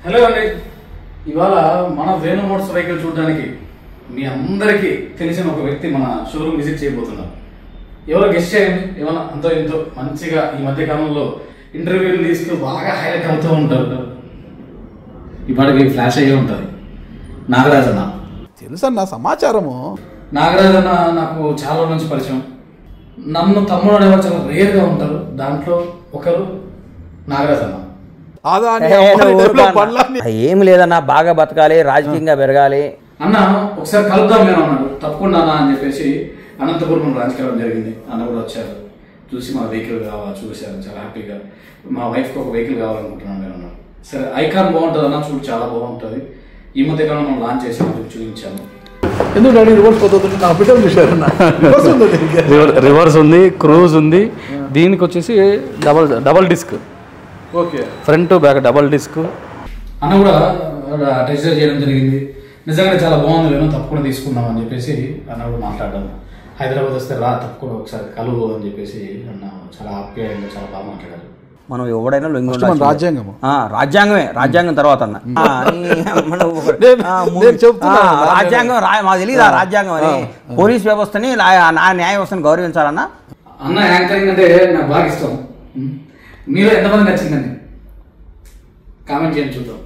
Hello అండి, ఇవాళ మన వేణు మోటార్స్ వెహికల్ చూడడానికి మీ అందరికీ తెలిసిన ఒక వ్యక్తి మన షోరూమ్ విజిట్ చేయబోతున్నారు. ఎవరో గెస్ట్ చేయండి. ఏమన్నా అంతో ఇంతో మంచిగా ఈ మధ్య కాలంలో ఇంటర్వ్యూలు తీసుకు బాగా హైలైట్ అవుతూ ఉంటారు. ఇప్పటికి ఫ్లాష్ అయ్యే ఉంటుంది. నాగరాజ్ అన్న తెలుసన్న సమాచారము. నాగరాజ్ అన్న నాకు చాలా నుంచి పరిచయం. నన్ను తమ్ముడు అనేవారు చాలా రేర్గా ఉంటారు. దాంట్లో ఒకరు నాగరాజ్ అన్న. ఏమి లేదన్నా, బాగా బతకాలి, రాజకీయంగా పెరగాలి అన్న. ఒకసారి కలుద్దాం నేను అన్నాడు. తప్పకుండా అన్న అని చెప్పేసి అనంతపురం రాజకీయం జరిగింది. అన్న కూడా వచ్చారు, చూసి మా వెహికల్ చూశారు చాలా హ్యాపీగా. మా వైఫ్కి ఒక వెహికల్ కావాలనుకుంటున్నాను నేను అన్నాడు. సరే, ఐకాన్ బాగుంటుంది అన్న, చూడు చాలా బాగుంటుంది. ఈ మధ్య కాలం మనం లాంచ్ చేసి చూపించాము. ఎందుకు రివర్స్ పోతుంది? నా బిడ్డలు చూశారన్న. రివర్స్ ఉంది, క్రూజ్ ఉంది. దీనికి వచ్చేసి double disc, okay, front back double disc. అన్న కూడా టెస్ట్ చేయడం జరిగింది. నిజంగా చాలా బాగుంది, నేను తప్పకుండా తీసుకుందాం అని చెప్పేసి అన్న కూడా మాట్లాడాను. హైదరాబాద్ వస్తే రా తప్పకుండా ఒకసారి కలువు అని చెప్పేసి అన్న చాలా ఆప్యాయంగా చాలా బాగా మాట్లాడారు. మనం ఎవడైనా రాజ్యాంగం రాజ్యాంగం తర్వాత అన్న రాజ్యాంగం మాకు తెలియదు. రాజ్యాంగం అని పోలీస్ వ్యవస్థని న్యాయ వ్యవస్థని గౌరవించాలన్న. అన్న యాంకరింగ్ అంటే నాకు బాగా ఇష్టం. మీలో ఎంతమంది నచ్చిందండి? కామెంట్ చేయండి చూద్దాం.